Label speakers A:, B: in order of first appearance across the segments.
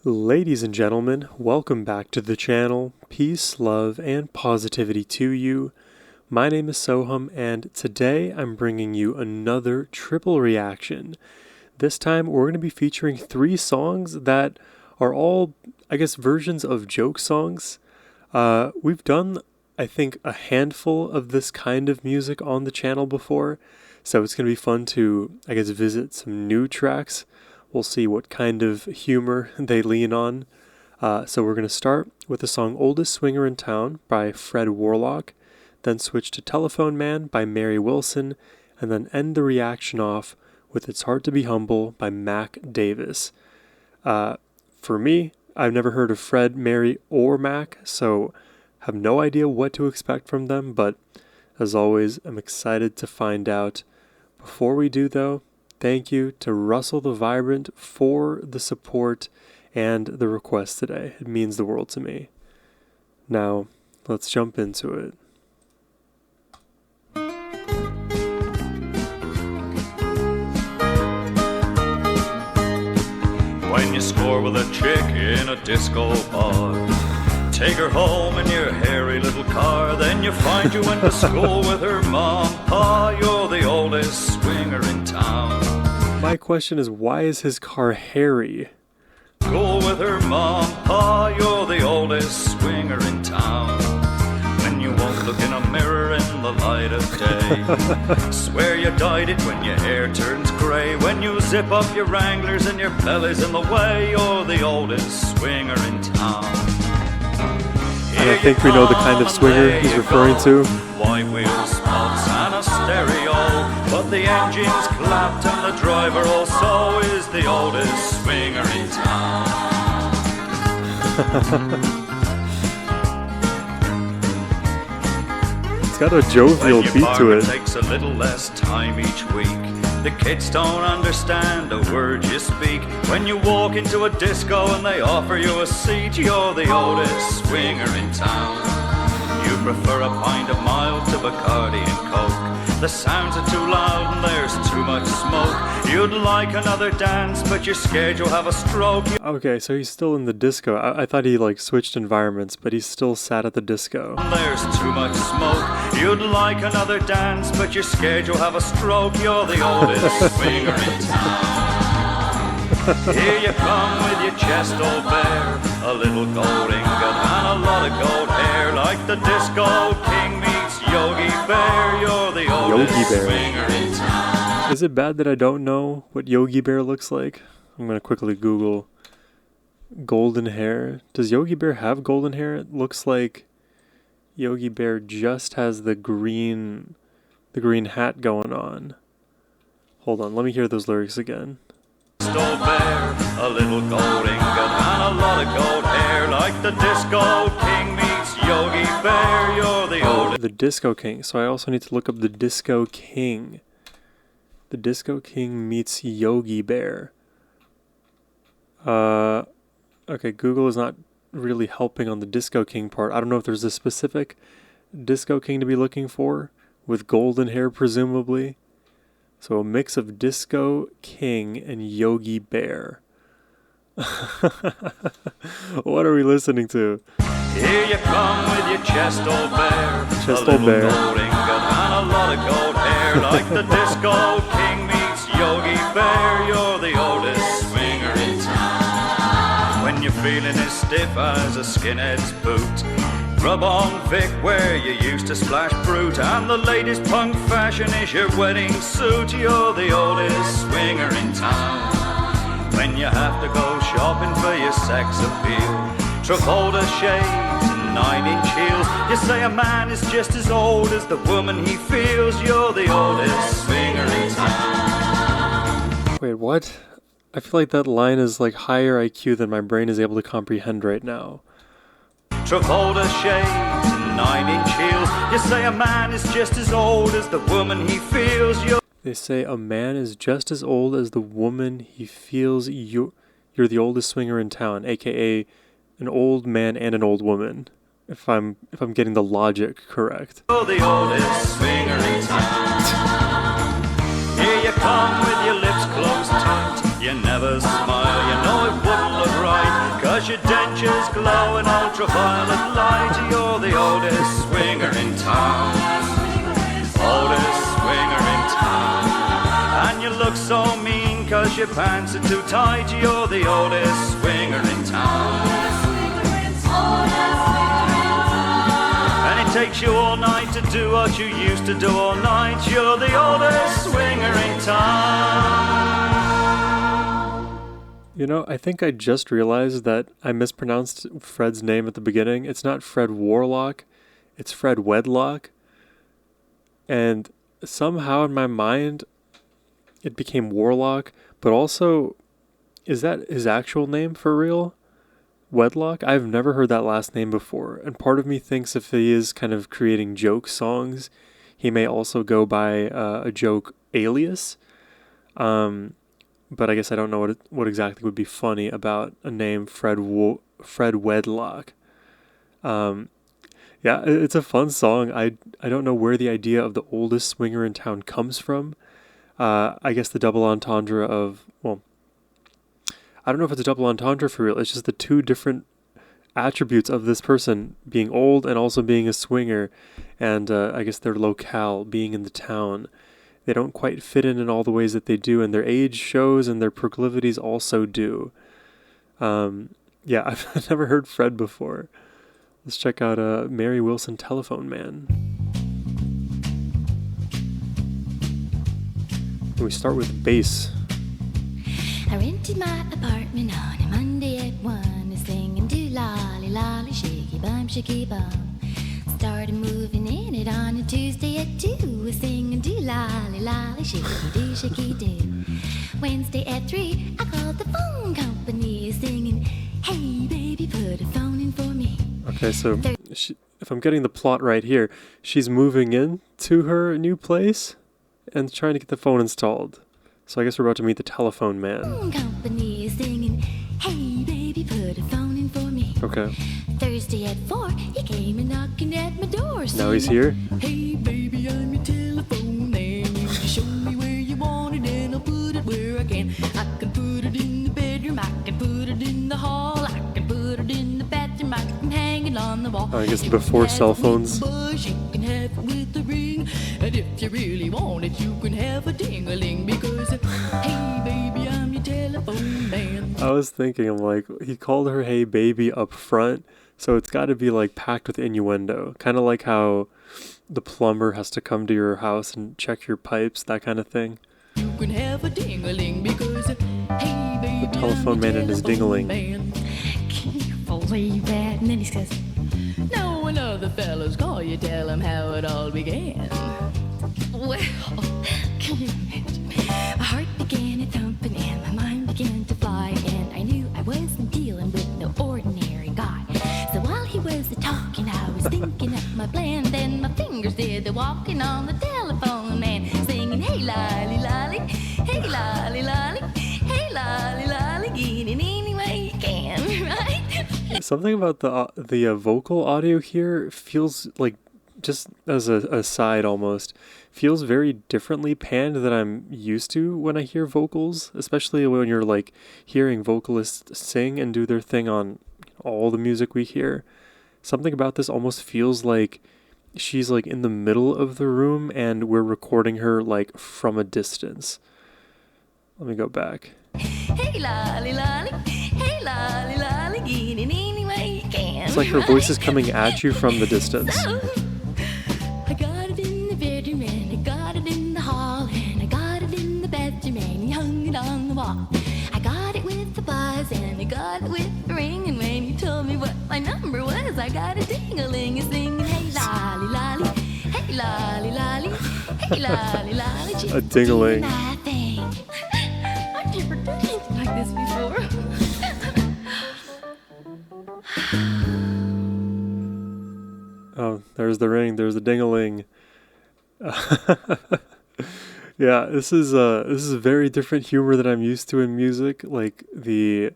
A: Ladies and gentlemen, welcome back to the channel. Peace, love, and positivity to you. My name is Sohum, and today I'm bringing you another triple reaction. This time we're going to be featuring 3 songs that are all, versions of joke songs. We've done, I think, a handful of this kind of music on the channel before, so it's going to be fun to, visit some new tracks. We'll see what kind of humor they lean on. So we're going to start with the song Oldest Swinger in Town by Fred Warlock, then switch to Telephone Man by Meri Wilson, and then end the reaction off with It's Hard to Be Humble by Mac Davis. For me, I've never heard of Fred, Meri, or Mac, so have no idea what to expect from them, but as always, I'm excited to find out. Before we do though, thank you to Russell the Vibrant for the support and the request today. It means the world to me. Now, let's jump into it.
B: When you score with a chick in a disco bar, take her home in your hairy little car, then you find you went to school with her mom, pa, you're the oldest swinger in town.
A: My question is, why is his car hairy?
B: School with her mom, pa, you're the oldest swinger in town. When you won't look in a mirror in the light of day, swear you dyed it when your hair turns grey. When you zip up your Wranglers and your belly's in the way, you're the oldest swinger in town.
A: I don't think we know the kind of swinger he's referring to.
B: White wheel spots and a stereo, but the engine's clapped and the driver also is the oldest swinger in town.
A: It's got a jovial beat to it.
B: It takes a little less time each week. The kids don't understand a word you speak. When you walk into a disco and they offer you a seat, you're the oldest swinger in town. You prefer a pint of mild to Bacardi and Coke. The sounds are too loud and there's too much smoke. You'd like another dance, but you're scared you'll have a stroke.
A: Okay, so he's still in the disco. I thought he switched environments, but he's still sat at the disco.
B: There's too much smoke. You'd like another dance, but you're scared you'll have a stroke. You're the oldest swinger in town. Here you come with your chest all bare, a little gold ingot and a lot of gold hair, like the disco king meets Yogi Bear. You're the oldest swinger in town.
A: Is it bad that I don't know what Yogi Bear looks like? I'm gonna quickly Google golden hair. Does Yogi Bear have golden hair? It looks like Yogi Bear just has the green hat going on. Hold on, let me hear those lyrics again.
B: Old bear, a little gold ingot and a lot of gold hair, like the disco king meets Yogi Bear. You're the oldest.
A: The Disco King. So I also need to look up the Disco King. The Disco King meets Yogi Bear. Okay, Google is not really helping on the Disco King part. I don't know if there's a specific Disco King to be looking for, with golden hair presumably. So a mix of Disco King and Yogi Bear. What are we listening to?
B: Here you come with your chest all bare,
A: Chest
B: a
A: all
B: little
A: bare.
B: gold ingot and a lot of gold hair, like the disco king meets Yogi Bear. You're the oldest swinger in town. When you're feeling as stiff as a skinhead's boot, rub on Vic where you used to splash brute, and the latest punk fashion is your wedding suit. You're the oldest swinger in town. When you have to go shopping for your sex appeal, Travolta shades and 9-inch heels, you say a man is just as old as the woman he feels. You're the oldest swinger in town.
A: Wait, what? I feel like that line is higher IQ than my brain is able to comprehend right now.
B: Travolta shades and 9-inch heels, you say a man is just as old as the woman he feels.
A: They say a man is just as old as the woman he feels. You're the oldest swinger in town, aka an old man and an old woman. If I'm getting the logic correct.
B: You're the oldest swinger in town. Here you come with your lips closed tight. You never smile, you know it wouldn't look right. as your dentures glow in ultraviolet light. You're the oldest swinger in town. Oldest swinger in town. And you look so mean 'cause your pants are too tight. You're the oldest swinger in town. And it takes you all night to do what you used to do all night. You're the oldest swinger in town.
A: You know, I think I just realized that I mispronounced Fred's name at the beginning. It's not Fred Warlock, it's Fred Wedlock. And somehow in my mind, it became Warlock, but also, is that his actual name for real? Wedlock? I've never heard that last name before, and part of me thinks if he is kind of creating joke songs, he may also go by a joke alias. But I guess I don't know what exactly would be funny about a name Fred Wedlock. Yeah, it's a fun song. I don't know where the idea of the oldest swinger in town comes from. I guess the double entendre of, well, I don't know if it's a double entendre for real. It's just the two different attributes of this person being old and also being a swinger, and I guess their locale being in the town. They don't quite fit in all the ways that they do, and their age shows and their proclivities also do. Yeah, I've never heard Fred before. Let's check out Meri Wilson, Telephone Man. We start with bass.
C: I rented my apartment on a Monday at 1, singing do lolly lolly shaky bum shaky bum. Started moving in it on a Tuesday at 2, singing do lolly lolly shaky do. Wednesday at 3, I called the phone company, singing, hey baby, put a phone in for me.
A: Okay, so if I'm getting the plot right here, she's moving in to her new place and trying to get the phone installed. So I guess we're about to meet the telephone man.
C: Phone company singing, hey baby, put a phone in for me.
A: Okay.
C: Thursday at 4, he came and knocking at my door.
A: Now he's here.
D: Hey baby, I'm your telephone man. You just show me where you want it and I'll put it where I can. I can put it in the bedroom, I can put it in the hall, I can put it in the bathroom, I can hang it on the wall.
A: I guess before cell phones.
D: You can have it with a ring, and if you really want it, you can have a ding-a-ling. Because hey baby, I'm your telephone man.
A: I was thinking, I'm like, he called her hey baby up front, so it's got to be like packed with innuendo. Kind of like how the plumber has to come to your house and check your pipes, that kind of thing.
D: You can have a ding-a-ling because hey baby,
A: The telephone man and his ding-a-ling.
C: Can you believe that? And then he says,
D: now when other fellas call you, tell them how it all began.
C: well, can you imagine? My heart began a thumping and my mind began to fly, and I knew I wasn't dealing with no ordinary guy. So while he was talking, I was thinking up my plan. Then my fingers did the walking on the telephone man, singing, hey lolly lolly, hey lolly lolly, hey lolly lolly, get it any way you can, right?
A: Something about the vocal audio here feels like, just as a aside almost, feels very differently panned than I'm used to when I hear vocals, especially when you're like hearing vocalists sing and do their thing on all the music we hear. Something about this almost feels like she's like in the middle of the room and we're recording her like from a distance. Let me go back.
C: Hey lolly lolly, hey lolly lolly, get it any way you can.
A: It's like her voice is coming at you from the distance.
C: So, I got it in the bedroom and I got it in the hall and I got it in the bathroom and you hung it on the wall. I got it with the buzz and I got it with the ring, and when you told me what my number was, I got a ding-a-ling singing, hey lolly lolly, hey lolly lolly, hey lolly lolly, just
A: A ding-a-ling.
C: do my thing. I've never done anything like this before.
A: Oh, there's the ring. There's the ding-a-ling. Yeah, this is very different humor that I'm used to in music. Like the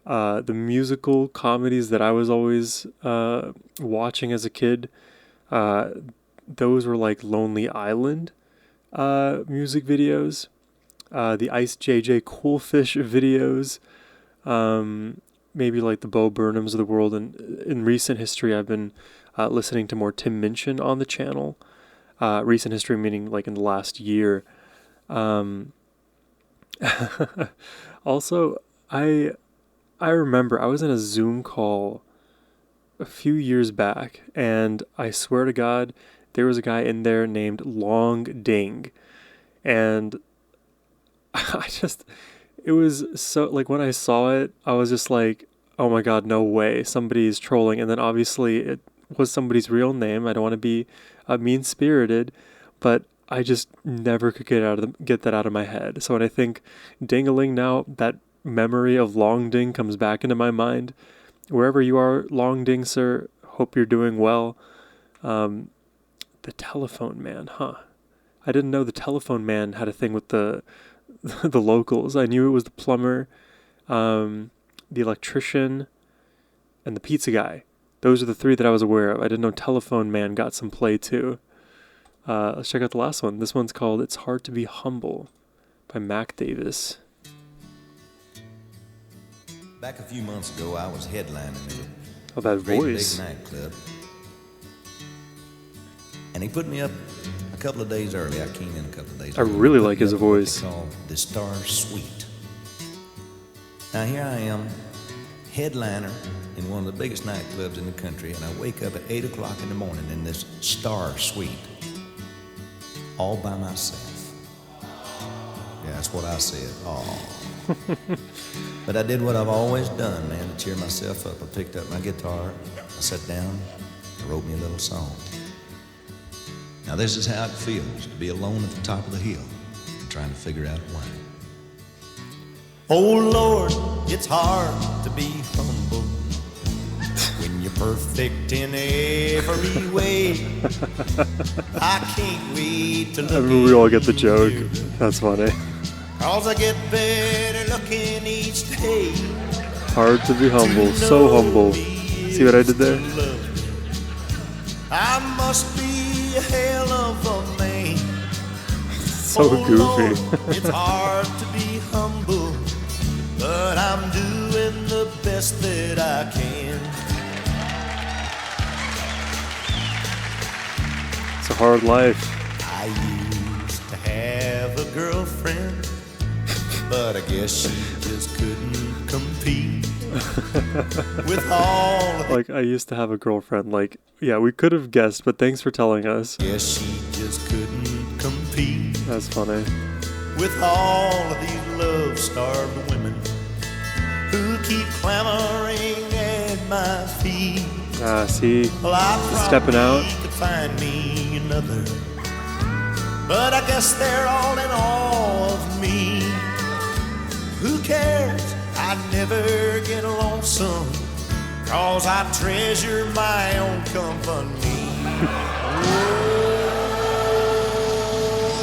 A: musical comedies that I was always watching as a kid. Those were like Lonely Island music videos. The Ice JJ Coolfish videos. maybe like the Bo Burnhams of the world. And in recent history, I've been listening to more Tim Minchin on the channel. Recent history meaning like in the last year. Also, I remember I was in a Zoom call a few years back, and I swear to God, there was a guy in there named Long Ding, and it was so, like, when I saw it, I was just like, oh my God, no way, somebody's trolling. And then obviously it was somebody's real name. I don't want to be mean-spirited, but I just never could get that out of my head. So when I think Ding-a-ling now, that memory of Long Ding comes back into my mind. Wherever you are, Long Ding, sir, hope you're doing well. The telephone man, huh? I didn't know the telephone man had a thing with the locals. I knew it was the plumber, the electrician, and the pizza guy. Those are the three that I was aware of. I didn't know telephone man got some play too. Let's check out the last one. This one's called It's Hard to Be Humble by Mac Davis.
E: Back a few months ago, I was headlining at
A: Oh, that
E: a great
A: voice.
E: big nightclub. And he put me up a couple of days early. I came in a couple of days
A: I
E: early.
A: really
E: Put
A: like
E: me
A: his
E: up at what they
A: voice.
E: call the Star Suite. Now here I am, headliner in one of the biggest nightclubs in the country, and I wake up at 8 o'clock in the morning in this Star Suite, all by myself. Yeah, that's what I said. Oh. But I did what I've always done, man, to cheer myself up. I picked up my guitar, I sat down, I wrote me a little song. Now this is how it feels to be alone at the top of the hill, trying to figure out why. Oh Lord, it's hard to be humble when you're perfect in every way. I can't wait to look
A: I mean, we all get the
E: in
A: joke.
E: you,
A: That's funny.
E: 'cause I get better looking each day.
A: Hard to be humble. So humble. See what I did there?
E: I must be a hell of a man.
A: So
E: Oh, Lord,
A: goofy.
E: it's hard to be humble, but I'm doing the best that I can.
A: It's a hard life.
E: I used to have a girlfriend, but I guess she just couldn't compete with all of
A: Like, I used to have a girlfriend. Like, yeah, we could have guessed, but thanks for telling us.
E: Guess she just couldn't compete
A: That's funny.
E: with all of these love-starved women who keep clamoring at my feet.
A: Ah, see?
E: Well, I
A: Stepping
E: probably
A: out.
E: could find me another, but I guess they're all in awe of me. Who cares? I never get lonesome, 'cause I treasure my own company.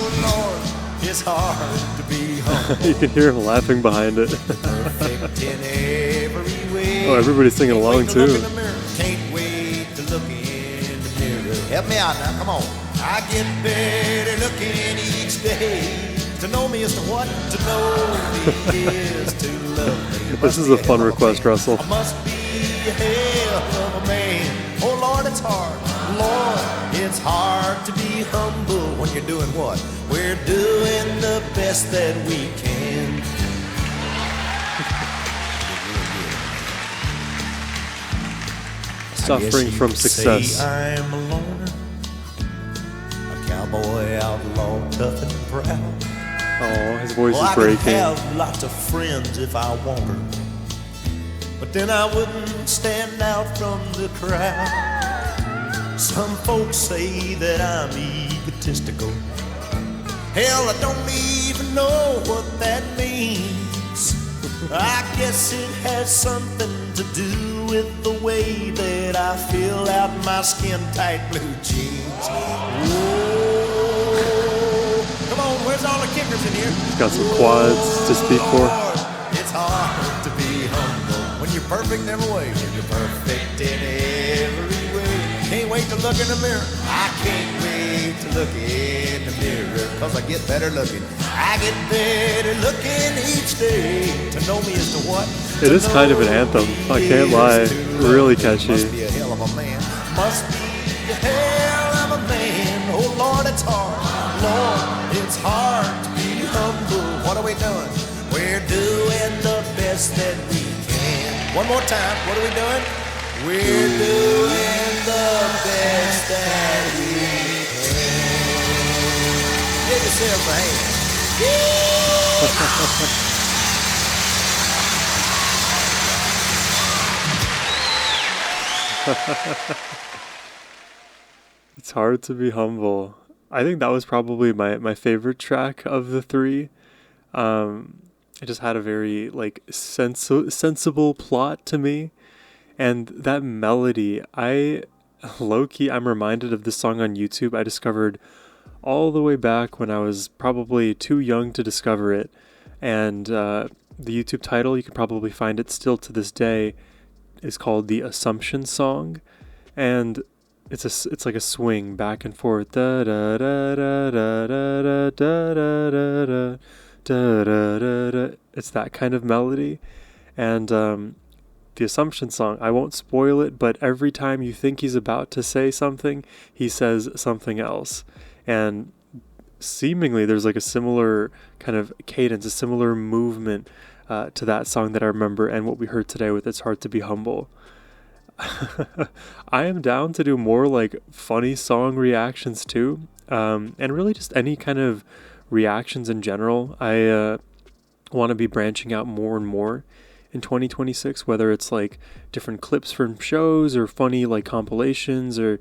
E: Oh, Lord, it's hard to be humble.
A: You can hear him laughing behind it.
E: Perfect in every way.
A: Oh, everybody's singing
E: Can't
A: along
E: wait to look
A: too.
E: in the mirror. Can't wait to look in the mirror. Help me out now, come on. I get better looking each day. To know me is to what? To know me is to love me.
A: This is a fun request, Russell.
E: I must be a hell of a man. Oh Lord, it's hard. Lord, it's hard to be humble when you're doing what? We're doing the best that we can.
A: Suffering from success.
E: Say I'm a loner, a cowboy outlaw, tough and proud.
A: Oh, his voice
E: Well,
A: is
E: I could
A: breaking.
E: have lots of friends if I wanted, but then I wouldn't stand out from the crowd. Some folks say that I'm egotistical. Hell, I don't even know what that means. I guess it has something to do with the way that I fill out my skin-tight blue jeans. Whoa. Come on, where's all the kickers in here?
A: He's got some quads to speak for.
E: Lord, it's hard to be humble when you're perfect in every way. When you're perfect in every way. Can't can't wait to look in the mirror. I can't wait to look in the mirror, 'cause I get better looking. I get better looking each day. To know me is to what?
A: It is kind of an anthem, I can't lie. Really catchy.
E: Must be a hell of a man. Must be a hell of a man. Oh Lord, it's hard. Lord, it's hard to be humble. What are we doing? We're doing the best that we can. One more time. What are we doing? We're doing the best that we can. Give yourself a hand.
A: It's hard to be humble. I think that was probably my favorite track of the three. It just had a very like sensible plot to me, and that melody. I'm reminded of this song on YouTube. I discovered all the way back when I was probably too young to discover it, and the YouTube title, you can probably find it still to this day, is called the Assumption Song, and it's like a swing back and forth. Da da da da da da da da da da da da da. It's that kind of melody, and the Assumption Song. I won't spoil it, but every time you think he's about to say something, he says something else, and seemingly there's like a similar kind of cadence, a similar movement to that song that I remember and what we heard today with It's Hard to Be Humble. I am down to do more like funny song reactions too, and really just any kind of reactions in general. I want to be branching out more and more in 2026, whether it's like different clips from shows or funny like compilations, or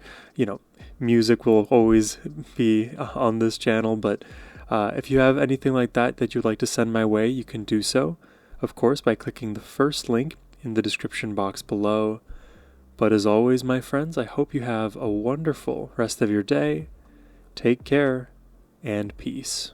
A: music will always be on this channel. But if you have anything like that you'd like to send my way, you can do so, of course, by clicking the first link in the description box below. But as always, my friends, I hope you have a wonderful rest of your day. Take care and peace.